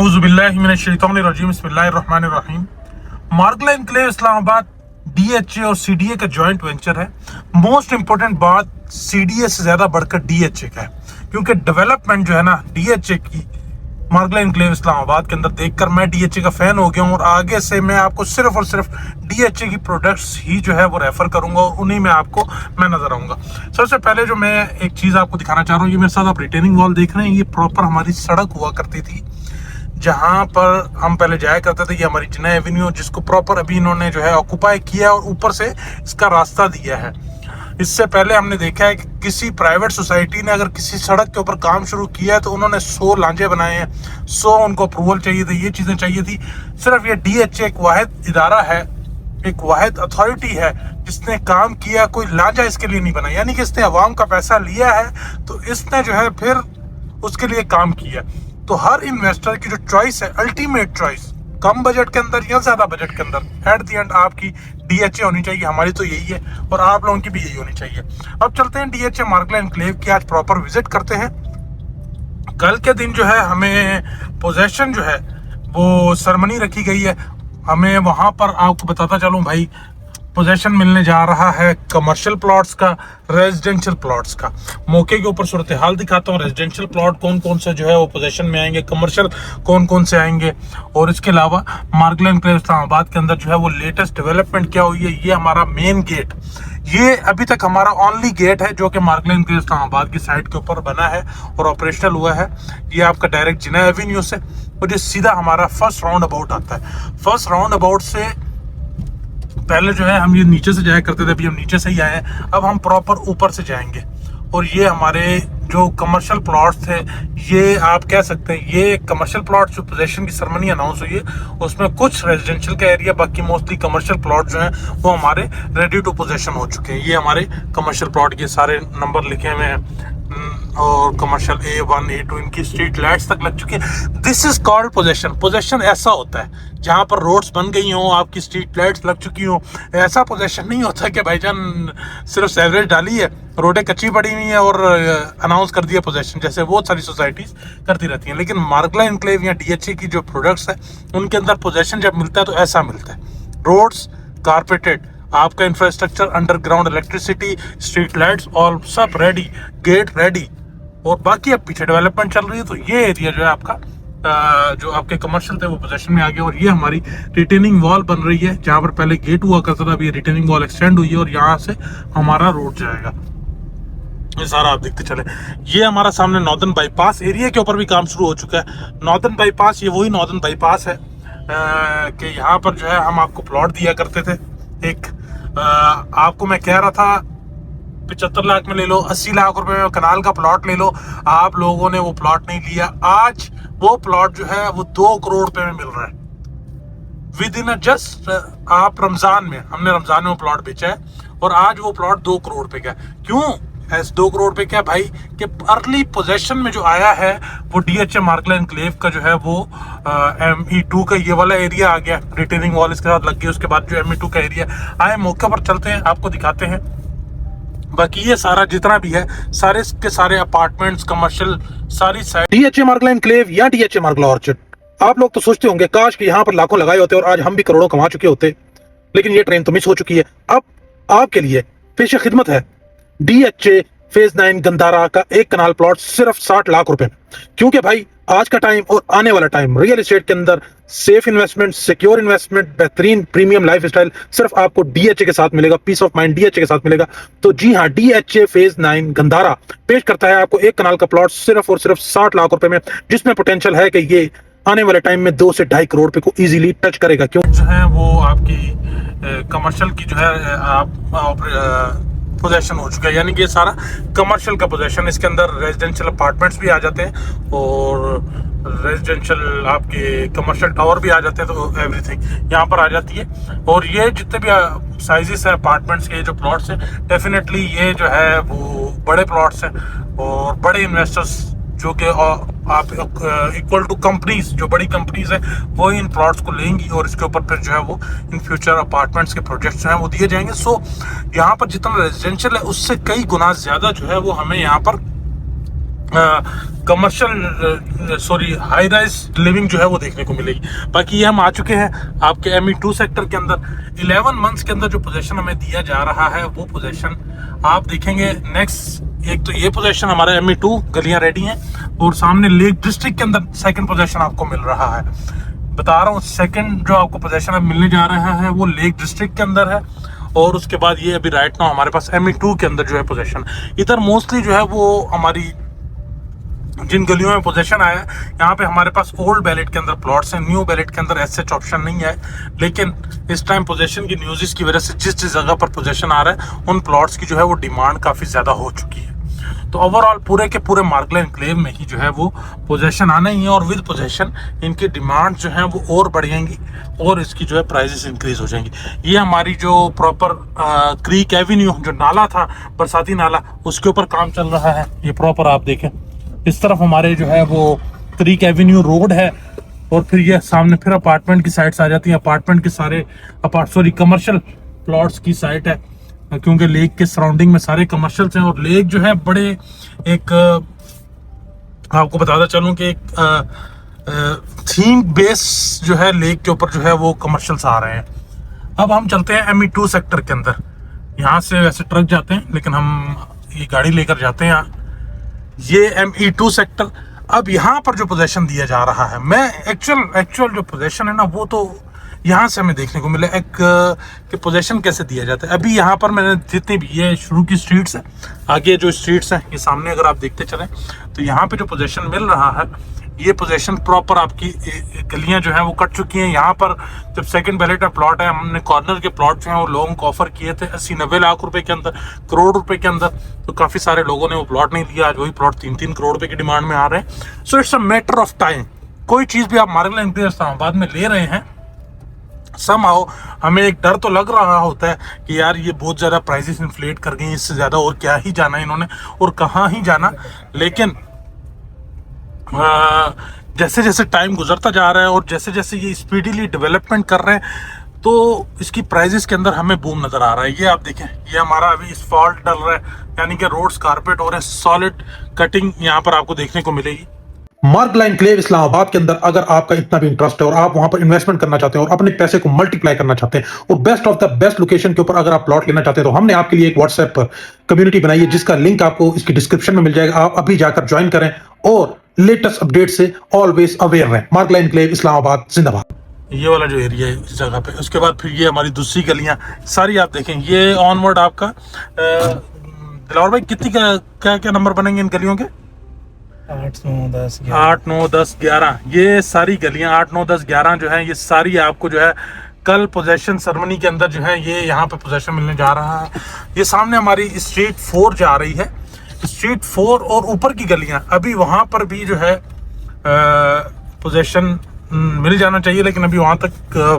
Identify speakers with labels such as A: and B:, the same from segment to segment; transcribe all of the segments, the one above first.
A: औज़ुबिल्लाहिमिनश्शैतानिर्रजीम बिस्मिल्लाहिर्रहमानिर्रहीम। मार्गला enclave Islamabad DHA और CDA का जॉइंट वेंचर है। मोस्ट इंपॉर्टेंट बात सीडीए से ज्यादा बढ़कर डीएचए का है, क्योंकि डेवलपमेंट जो है ना डीएचए की मार्गला एनक्लेव इस्लामाबाद के अंदर देखकर मैं डीएचए का फैन हो गया हूँ और आगे से मैं आपको सिर्फ और सिर्फ डीएचए की प्रोडक्ट्स ही जो है वो रेफर करूंगा और उन्हीं में आपको मैं नजर आऊंगा। सबसे पहले जो मैं एक चीज आपको दिखाना चाह रहा हूँ, ये मेरे साथ आप रिटेनिंग वॉल देख रहे हैं, ये प्रॉपर हमारी सड़क हुआ करती थी जहां पर हम पहले जाया करते थे। ये हमारी जिना एवेन्यू, जिसको प्रॉपर अभी इन्होंने जो है ऑक्युपाई किया और ऊपर से इसका रास्ता दिया है। इससे पहले हमने देखा है कि किसी प्राइवेट सोसाइटी ने अगर किसी सड़क के ऊपर काम शुरू किया है तो उन्होंने 100 लांजे बनाए हैं, 100 उनको अप्रूवल चाहिए थे, ये चीजें चाहिए थी। सिर्फ ये डीएचए एक वाहिद इदारा है, एक वाहिद अथॉरिटी है जिसने काम किया, कोई लांजा इसके लिए नहीं बना। यानी कि इसने अवाम का पैसा लिया है तो इसने जो है फिर उसके लिए काम किया। तो हर इन्वेस्टर की जो चॉइस है, अल्टीमेट चॉइस, कम बजट के अंदर या ज्यादा बजट के अंदर, एट द एंड आपकी डीएचए होनी चाहिए। हमारी तो यही है और आप लोगों की भी यही होनी चाहिए। अब चलते हैं डीएचए मार्गला एनक्लेव की, आज प्रॉपर विजिट करते हैं। कल के दिन जो है हमें पोजेशन जो है वो सेरेमनी रखी गई है। हमें वहां पर आपको बताता चलूं भाई, पोजेशन मिलने जा रहा है कमर्शियल प्लॉट्स का, रेजिडेंशियल प्लॉट्स का। मौके के ऊपर सूरत हाल दिखाता हूँ, रेजिडेंशियल प्लॉट कौन कौन से जो है वो पोजेशन में आएंगे, कमर्शियल कौन कौन से आएंगे, और इसके अलावा मार्गला एनक्लेव इस्लामाबाद के अंदर जो है वो लेटेस्ट डेवलपमेंट क्या हुई है। ये हमारा मेन गेट, ये अभी तक हमारा ओनली गेट है जो कि मार्गला एनक्लेव इस्लामाबाद की साइड के ऊपर बना है और ऑपरेशनल हुआ है। ये आपका डायरेक्ट जिना एवेन्यू से और ये सीधा हमारा फर्स्ट राउंड अबाउट आता है। फर्स्ट राउंड अबाउट से पहले जो है हम ये नीचे से जाया करते थे, अभी हम नीचे से ही आए हैं। अब हम प्रॉपर ऊपर से जाएंगे और ये हमारे जो कमर्शियल प्लॉट्स थे, ये आप कह सकते हैं ये कमर्शियल प्लॉट जो पोजेशन की सेरेमनी अनाउंस हुई है उसमें कुछ रेजिडेंशियल का एरिया, बाकी मोस्टली कमर्शियल प्लॉट जो हैं वो हमारे रेडी टू पोजेशन हो चुके हैं। ये हमारे कमर्शियल प्लॉट के सारे नंबर लिखे हुए हैं और कमर्शियल A1 A2 इनकी स्ट्रीट लाइट्स तक लग चुकी है। This is called possession. Possession ऐसा होता है जहां पर रोड्स बन गई हो, आपकी स्ट्रीट लाइट्स लग चुकी हो। ऐसा पोजेशन नहीं होता कि भाईजान सिर्फ सेवरेज डाली है, रोडें कच्ची पड़ी हुई है और अनाउंस कर दिया पोजेशन, जैसे बहुत सारी सोसाइटीज करती रहती हैं। लेकिन मार्गला एनक्लेव या डीएचए की जो प्रोडक्ट्स है उनके अंदर पोजेशन जब मिलता है तो ऐसा मिलता है। रोड्स कारपेटेड, आपका infrastructure, underground electricity, street lights और सब रेडी, गेट रेडी, और बाकी अब पीछे डेवलपमेंट चल रही है। तो ये एरिया जो है आपका जो आपके कमर्शियल थे वो पोजेशन में आ गया। और ये हमारी रिटेनिंग वॉल बन रही है, जहां पर पहले गेट हुआ करता था, अभी रिटेनिंग वॉल एक्सटेंड हुई है और यहाँ से हमारा रोड जाएगा। ये सारा आप देखते चले। ये हमारा सामने नॉर्दर्न बाईपास एरिया के ऊपर भी काम शुरू हो चुका है। नॉर्दर्न बाईपास, ये वही नॉर्दर्न बाईपास है कि यहाँ पर जो है हम आपको प्लॉट दिया करते थे। एक आपको मैं कह रहा था 75 लाख में ले लो, 80 लाख रुपए में कनाल का प्लॉट ले लो, आप लोगों ने वो प्लॉट नहीं लिया। आज वो प्लॉट जो है वो 2 करोड़ रुपए में मिल रहा है विद इन जस्ट आप रमजान में, हमने रमजान में वो प्लॉट बेचा है और आज वो प्लॉट 2 करोड़ रुपए का। क्यों ऐसे 2 करोड़ रुपए क्या भाई, कि अर्ली पोजेशन में जो आया है वो डीएचए मार्गला एनक्लेव का जो है वो ME2 का ये वाला एरिया आ गया, रिटेनिंग वॉल इसके साथ लग गई। उसके बाद जो ME2 का एरिया आए, मौके पर चलते हैं, आपको दिखाते हैं। बाकी ये सारा जितना भी है, सारे के सारे अपार्टमेंट्स, कमर्शियल, सारी साइड डीएचए मार्गला एनक्लेव या डीएचए मार्गला ऑर्चर्ड। आप लोग तो सोचते होंगे काश कि यहाँ पर लाखों लगाए होते और आज हम भी करोड़ों कमा चुके होते, लेकिन ये ट्रेन तो मिस हो चुकी है। अब आपके लिए पेश खिदमत है डीएचए फेज 9 गंदारा का एक कनाल प्लॉट सिर्फ 60 लाख रुपए में। क्योंकि भाई आज का टाइम और आने वाला टाइम रियल एस्टेट के अंदर सेफ इन्वेस्टमेंट, सिक्योर इन्वेस्टमेंट, बेहतरीन प्रीमियम लाइफ स्टाइल सिर्फ आपको डीएचए के साथ मिलेगा, पीस ऑफ माइंड डीएचए के साथ मिलेगा। तो जी हाँ, डीएचए फेज 9 गंदारा पेश करता है आपको एक कनाल का प्लॉट सिर्फ और सिर्फ 60 लाख रुपए में, जिसमें पोटेंशियल है कि ये आने वाले टाइम में 2 से 2.5 करोड़ रुपए को इजीली टच करेगा। क्यों जो है वो आपकी कमर्शियल की जो है आप पोजेशन हो चुका है, यानी कि ये सारा कमर्शियल का पोजेशन। इसके अंदर रेजिडेंशियल अपार्टमेंट्स भी आ जाते हैं और रेजिडेंशियल आपके कमर्शियल टावर भी आ जाते हैं, तो एवरीथिंग यहाँ पर आ जाती है। और ये जितने भी साइजेस है अपार्टमेंट्स के, जो प्लॉट्स हैं, डेफिनेटली ये जो है वो बड़े प्लॉट्स हैं और बड़े इन्वेस्टर्स जो कि आप इक्वल टू कंपनीज, जो बड़ी कंपनीज है वो इन प्लॉट्स को लेंगी और इसके ऊपर फिर जो है वो इन फ्यूचर अपार्टमेंट्स के प्रोजेक्ट्स जो हैं वो दिए जाएंगे। सो यहाँ पर जितना रेजिडेंशियल है उससे कई गुना ज्यादा जो है वो हमें यहाँ पर commercial sorry high rise living जो है वो देखने को मिलेगी। बाकी ये हम आ चुके हैं आपके ME2 सेक्टर के अंदर। 11 मंथ्स के अंदर जो पोजीशन हमें दिया जा रहा है वो पोजीशन आप देखेंगे नेक्स्ट। एक तो ये पोजीशन हमारा ME2 गलियां रेडी हैं, और सामने लेक डिस्ट्रिक्ट के अंदर सेकंड पोजीशन आपको मिल रहा है। बता रहा हूँ सेकंड जो आपको पोजीशन अब मिलने जा रहा है वो लेक डिस्ट्रिक्ट के अंदर है, और उसके बाद ये अभी राइट नाउ हमारे पास ME2 के अंदर जो है पोजीशन। इधर मोस्टली जो है वो हमारी जिन गलियों में पोजीशन आया है, यहाँ पे हमारे पास ओल्ड बैलेट के अंदर प्लॉट्स हैं, न्यू बैलेट के अंदर एसएच ऑप्शन नहीं है। लेकिन इस टाइम पोजीशन की न्यूज़ की वजह से जिस जिस जगह पर पोजीशन आ रहा है उन प्लॉट्स की जो है वो डिमांड काफ़ी ज़्यादा हो चुकी है। तो ओवरऑल पूरे के पूरे मार्गला एनक्लेव में ही जो है वो पोजीशन आना ही है, और विद पोजीशन इनकी डिमांड जो है वो और बढ़ेंगी और इसकी जो है प्राइसेस इंक्रीज हो जाएंगी। ये हमारी जो प्रॉपर क्रीक एवेन्यू जो नाला था, बरसाती नाला, उसके ऊपर काम चल रहा है। ये प्रॉपर आप देखें इस तरफ हमारे जो है वो क्रीक एवेन्यू रोड है, और फिर ये सामने फिर अपार्टमेंट की साइड्स आ जाती हैं। अपार्टमेंट के सारे कमर्शियल प्लॉट्स की साइट है, क्योंकि लेक के सराउंडिंग में सारे कमर्शियल्स हैं। और लेक जो है बड़े एक आपको बताता चलूं कि एक थीम बेस जो है लेक के ऊपर जो है वो कमर्शियल्स आ रहे हैं। अब हम चलते हैं ME2 सेक्टर के अंदर। यहाँ से वैसे ट्रक जाते हैं, लेकिन हम ये गाड़ी लेकर जाते हैं। ये ME2 सेक्टर। अब यहाँ पर जो पोजीशन दिया जा रहा है, मैं एक्चुअल जो पोजीशन है ना वो तो यहाँ से हमें देखने को मिला एक कि पोजीशन कैसे दिया जाता है। अभी यहाँ पर मैंने जितनी भी ये शुरू की स्ट्रीट्स हैं, आगे जो स्ट्रीट्स हैं ये सामने अगर आप देखते चलें तो यहाँ पे जो पोजीशन मिल रहा है ये पोजीशन प्रॉपर आपकी गलियां जो हैं वो कट चुकी हैं। यहाँ पर जब सेकंड बैलेट में प्लॉट है, हमने कॉर्नर के प्लॉट जो हैं वो लोगों को ऑफर किए थे 80-90 लाख रुपए के अंदर, करोड़ रुपए के अंदर। तो काफ़ी सारे लोगों ने वो प्लॉट नहीं लिया। आज वही प्लॉट 3-3 करोड़ रुपए की डिमांड में आ रहे हैं। So it's a matter of time. कोई चीज़ भी आप मार्गला एनक्लेव इस्लामाबाद में ले रहे हैं, समहाउ हमें एक डर तो लग रहा होता है कि यार ये बहुत ज़्यादा प्राइसेस इन्फ्लेट कर गई, इससे ज़्यादा और क्या ही जाना इन्होंने और कहाँ ही जाना। लेकिन जैसे जैसे टाइम गुजरता जा रहा है और जैसे जैसे ये स्पीडीली डेवलपमेंट कर रहे हैं तो इसकी प्राइसेस के अंदर हमें बूम नज़र आ रहा है। ये आप देखें, ये हमारा अभी असफाल्ट डल रहा है, यानी कि रोड्स कारपेट हो रहे हैं, सॉलिड कटिंग यहाँ पर आपको देखने को मिलेगी।
B: मार्गला एनक्लेव इस्लामाबाद के अंदर अगर आपका इतना भी इंटरेस्ट है और आप वहां पर इन्वेस्टमेंट करना चाहते हैं और अपने पैसे को मल्टीप्लाई करना चाहते हैं और best of the best location के ऊपर अगर आप प्लॉट लेना चाहते हैं, तो हमने आपके लिए एक व्हाट्सएप पर कम्युनिटी बनाई है जिसका लिंक आपको इसकी डिस्क्रिप्शन में मिल जाएगा। आप अभी जाकर ज्वाइन करें और लेटेस्ट अपडेट से ऑलवेज अवेयर रहें। मार्गला एनक्लेव इस्लामाबाद जिंदाबाद।
A: ये वाला जो एरिया है इस जगह पे, उसके बाद फिर ये हमारी दूसरी गलियां सारी आप देखें। ये ऑनवर्ड आपका दिलावर भाई कितनी क्या क्या नंबर बनेंगे इन गलियों के?
C: 8, 9, 10,
A: 11। ये सारी गलियां 8, 9, 10, 11 जो है ये सारी आपको जो है कल पोजेशन सेरेमनी के अंदर जो है ये यहाँ पे पोजेशन मिलने जा रहा है। ये सामने हमारी स्ट्रीट 4 जा रही है, स्ट्रीट 4 और ऊपर की गलियां अभी वहाँ पर भी जो है पोजेशन मिल जाना चाहिए, लेकिन अभी वहाँ तक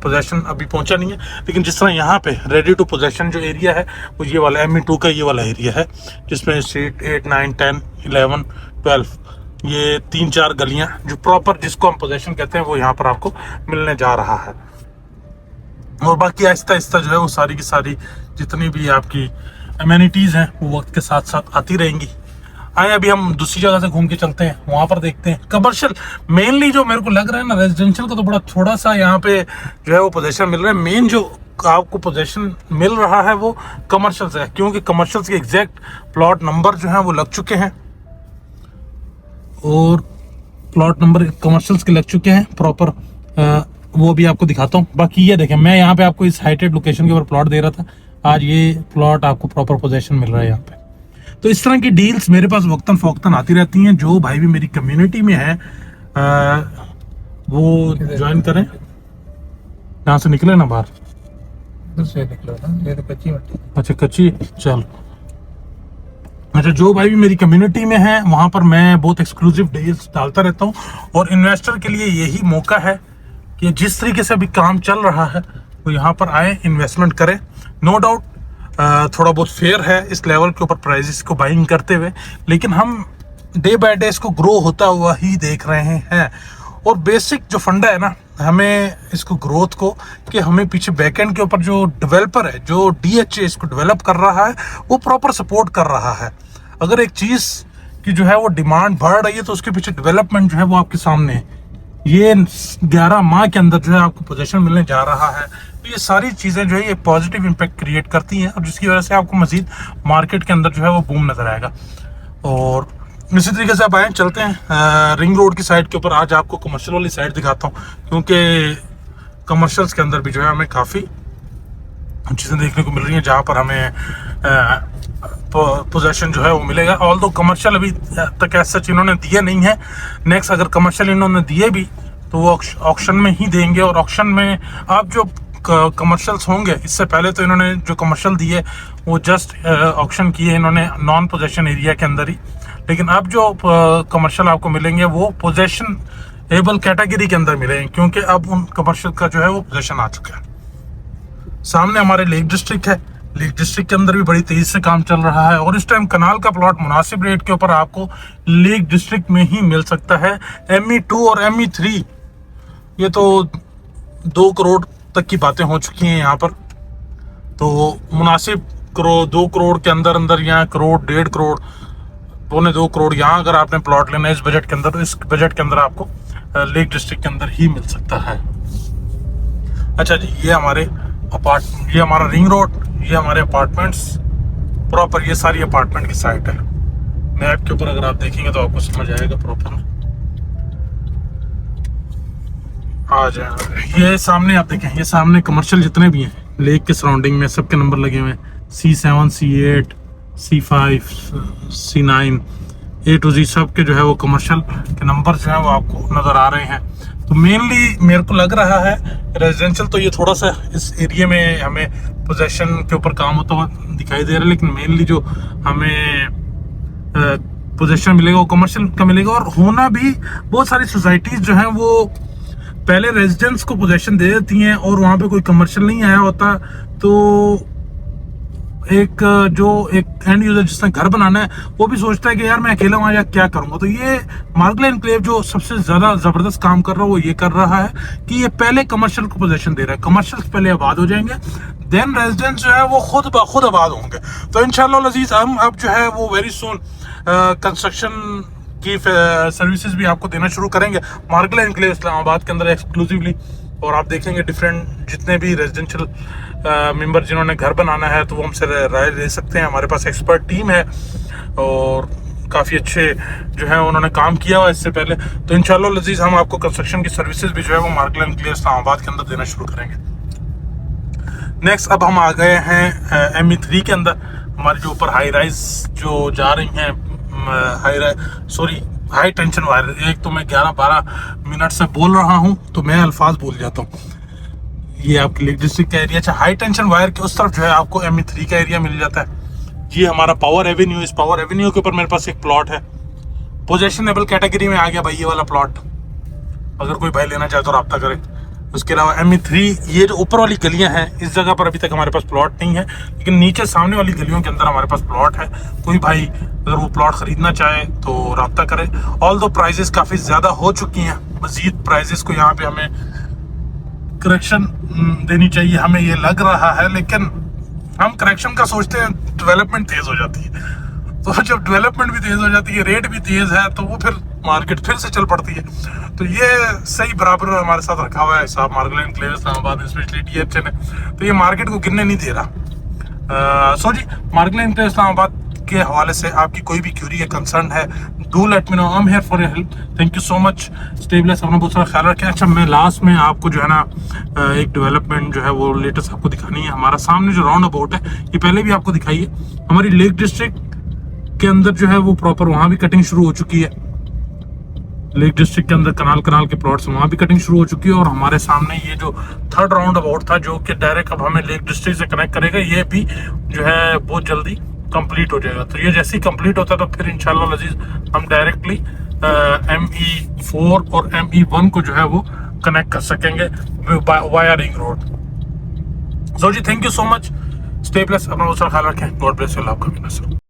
A: पोजेशन अभी पहुँचा नहीं है। लेकिन जिस तरह यहाँ पे रेडी टू पोजेशन जो एरिया है वो ये वाला ME2 का ये वाला एरिया है, जिसमें स्ट्रीट 8, 9, 10, 11, 12 ये 3-4 गलियां जो प्रॉपर जिसको हम पोजीशन कहते हैं वो यहाँ पर आपको मिलने जा रहा है। और बाकी आहिस्ता आहिस्ता जो है वो सारी की सारी जितनी भी आपकी एमेनिटीज़ हैं वो वक्त के साथ साथ आती रहेंगी। आए अभी हम दूसरी जगह से घूम के चलते हैं, वहाँ पर देखते हैं कमर्शियल। मेनली जो मेरे को लग रहा है ना, रेजिडेंशियल का तो बड़ा थोड़ा सा यहाँ पे जो है वो पोजीशन मिल रहा है। मेन जो आपको पोजीशन मिल रहा है वो कमर्शियल्स है, क्योंकि कमर्शियल्स के एग्जैक्ट प्लॉट नंबर जो है वो लग चुके हैं और प्लॉट नंबर कमर्शियल्स के लग चुके हैं प्रॉपर। वो भी आपको दिखाता हूँ। बाकी ये देखें, मैं यहाँ पे आपको इस हाइटेड लोकेशन के ऊपर प्लॉट दे रहा था, आज ये प्लॉट आपको प्रॉपर पोजीशन मिल रहा है यहाँ पे। तो इस तरह की डील्स मेरे पास वक्तन फ़ौक्तन आती रहती हैं। जो भाई भी मेरी कम्युनिटी में है वो ज्वाइन करें। यहाँ से निकले ना बाहर
C: से निकला ना, ये तो कच्ची मिट्टी।
A: अच्छा कच्ची, चल अच्छा। जो भाई भी मेरी कम्युनिटी में है वहाँ पर मैं बहुत एक्सक्लूसिव डील्स डालता रहता हूँ, और इन्वेस्टर के लिए यही मौका है कि जिस तरीके से अभी काम चल रहा है वो यहाँ पर आए, इन्वेस्टमेंट करें। नो डाउट थोड़ा बहुत फेयर है इस लेवल के ऊपर प्राइजेस को बाइंग करते हुए, लेकिन हम डे बाय डे इसको ग्रो होता हुआ ही देख रहे हैं। और बेसिक जो फंडा है ना, हमें इसको ग्रोथ को कि हमें पीछे बैकएंड के ऊपर जो डेवलपर है, जो DHA इसको डेवलप कर रहा है, वो प्रॉपर सपोर्ट कर रहा है। अगर एक चीज़ कि जो है वो डिमांड बढ़ रही है, तो उसके पीछे डेवलपमेंट जो है वो आपके सामने है। ये 11 माह के अंदर जो है आपको पोजीशन मिलने जा रहा है। तो ये सारी चीज़ें जो है ये पॉजिटिव इम्पैक्ट क्रिएट करती हैं, और जिसकी वजह से आपको मजीद मार्केट के अंदर जो है वो बूम नज़र आएगा। और इसी तरीके से आप आए चलते हैं रिंग रोड की साइड के ऊपर। आज आपको कमर्शियल वाली साइड दिखाता हूँ, क्योंकि कमर्शियल्स के अंदर भी जो है हमें काफ़ी चीज़ें देखने को मिल रही हैं जहाँ पर हमें पोजेशन जो है वो मिलेगा। ऑल दो कमर्शियल अभी तक ऐसा सच इन्होंने दिए नहीं है। नेक्स्ट अगर कमर्शियल इन्होंने दिए भी तो वो ऑक्शन में ही देंगे, और ऑक्शन में आप जो कमर्शियल्स होंगे, इससे पहले तो इन्होंने जो कमर्शियल दिए वो जस्ट ऑक्शन किए इन्होंने नॉन पोजेशन एरिया के अंदर ही, लेकिन अब जो कमर्शियल आपको मिलेंगे वो पोजेशन एबल कैटेगरी के अंदर मिलेंगे, क्योंकि अब उन कमर्शियल का जो है वो पोजेशन आ चुका है। सामने हमारे लेक डिस्ट्रिक्ट है, लेक डिस्ट्रिक्ट के अंदर भी बड़ी तेजी से काम चल रहा है, और इस टाइम कनाल का प्लॉट मुनासिब रेट के ऊपर आपको लेक डिस्ट्रिक्ट में ही मिल सकता है। ME2 और ME3 ये तो 2 करोड़ तक की बातें हो चुकी हैं यहाँ पर, तो मुनासिब 2 करोड़ के अंदर अंदर, यहाँ करोड़ 1.5 करोड़ 2.25 करोड़ यहाँ अगर आपने प्लॉट लेना है इस बजट के अंदर, तो इस बजट के अंदर आपको लेक डिस्ट्रिक्ट के अंदर ही मिल सकता है। अच्छा जी, ये हमारा रिंग रोड, ये हमारे अपार्टमेंट्स प्रॉपर, ये सारी अपार्टमेंट की साइट है। मैप के ऊपर अगर आप देखेंगे तो आपको समझ आएगा प्रॉपर। आ जाए ये सामने आप देखें, ये सामने कमर्शियल जितने भी हैं लेक के सराउंडिंग में सबके नंबर लगे हुए हैं, C7 C8 C5 C9 A to Z, सब के जो है वो कमर्शियल के नंबर जो है वो आपको नज़र आ रहे हैं। तो मेनली मेरे को लग रहा है रेजिडेंशियल, तो ये थोड़ा सा इस एरिया में हमें पोजेशन के ऊपर काम होता हुआ दिखाई दे रहा है, लेकिन मेनली जो हमें पोजेशन मिलेगा वो कमर्शियल का मिलेगा। और होना भी बहुत सारी सोसाइटीज़ जो हैं वो पहले रेजिडेंट्स को पोजेशन दे देती हैं, और वहाँ पे कोई कमर्शियल नहीं आया होता, तो एक एंड यूजर जिसने घर बनाना है वो भी सोचता है कि यार मैं अकेला वहाँ जाकर क्या करूँगा। तो ये मार्गला एनक्लेव जो सबसे ज़्यादा ज़बरदस्त काम कर रहा है वो ये कर रहा है कि ये पहले कमर्शियल को पोजीशन दे रहा है। कमर्शियल पहले आबाद हो जाएंगे, देन रेजिडेंट्स जो है वो खुद ब खुद आबाद होंगे। तो इंशाल्लाह अजीज़ हम अब जो है वो वेरी सून कंस्ट्रक्शन की सर्विसेज भी आपको देना शुरू करेंगे मार्गला एनक्लेव इस्लामाबाद के अंदर एक्सक्लूसिवली। और आप देखेंगे डिफरेंट जितने भी रेजिडेंशियल मेंबर जिन्होंने घर बनाना है तो वो हमसे राय ले सकते हैं। हमारे पास एक्सपर्ट टीम है और काफ़ी अच्छे जो है उन्होंने काम किया हुआ इससे पहले। तो इंशाल्लाह अजीज़ हम आपको कंस्ट्रक्शन की सर्विसेज भी जो है वो मार्गला एनक्लेव इस्लामाबाद के अंदर देना शुरू करेंगे। नेक्स्ट अब हम आ गए हैं ME3 के अंदर। हमारे जो ऊपर हाई राइज जो जा रही हैं हाई टेंशन वायर, एक तो मैं 11-12 मिनट से बोल रहा हूं तो मैं अल्फाज भूल जाता हूं। ये आपके लेक डिस्ट्रिक्ट का एरिया। अच्छा, हाई टेंशन वायर के उस तरफ जो है आपको ME3 का एरिया मिल जाता है। ये हमारा पावर एवेन्यू, इस पावर एवेन्यू के ऊपर मेरे पास एक प्लॉट है, पोजेशनेबल कैटेगरी में आ गया भाई ये वाला प्लॉट। अगर कोई भाई लेना चाहे तो रब्ता करे। उसके अलावा ME3 ये जो ऊपर वाली गलियां हैं इस जगह पर अभी तक हमारे पास प्लॉट नहीं है, लेकिन नीचे सामने वाली गलियों के अंदर हमारे पास प्लॉट है। कोई भाई अगर वो प्लॉट खरीदना चाहे तो रब्ता करे। ऑल दो प्राइजेस काफ़ी ज़्यादा हो चुकी हैं, मजीद प्राइजेस को यहाँ पे हमें करेक्शन देनी चाहिए, हमें ये लग रहा है। लेकिन हम करेक्शन का सोचते हैं, डेवलपमेंट तेज़ हो जाती है। तो जब डेवलपमेंट भी तेज़ हो जाती है, रेट भी तेज़ है, तो वो फिर मार्केट फिर से चल पड़ती है। तो ये सही बराबर हमारे साथ रखा हुआ है हिसाब मार्गला एनक्लेव इस्लामाबाद स्पेशली DHA ने। तो ये मार्केट को गिरने नहीं दे रहा। सो जी, मार्गला एनक्लेव इस्लामाबाद के हवाले से आपकी कोई भी क्यूरी या कंसर्न है, do let me know, I am here for your help. Thank you so much. Stay blessed, अपना बहुत सारा ख्याल रखें। अच्छा, मैं लास्ट में आपको जो है ना एक डेवलपमेंट जो है वो लेटेस्ट आपको दिखानी है। हमारा सामने जो राउंड अबाउट है ये पहले भी आपको दिखाई है। हमारी लेक डिस्ट्रिक्ट के अंदर जो है वो प्रॉपर वहाँ भी कटिंग शुरू हो चुकी है। लेक डिस्ट्रिक्ट के अंदर कनाल के प्लॉट्स वहाँ भी कटिंग शुरू हो चुकी है। और हमारे सामने ये जो थर्ड राउंड अबाउट था जो कि डायरेक्ट अब हमें लेक डिस्ट्रिक्ट से कनेक्ट करेगा, ये भी जो है बहुत जल्दी कंप्लीट हो जाएगा। तो ये जैसे ही कंप्लीट होता है तो फिर इंशाल्लाह अजीज हम डायरेक्टली ME4 और ME1 को जो है वो कनेक्ट कर सकेंगे वाया रिंग रोड। सो जी, thank you so much. Stay plus, अपना बहुत सारा ख्याल रखें। गॉड ब्लेस यू, आपका भी नसर।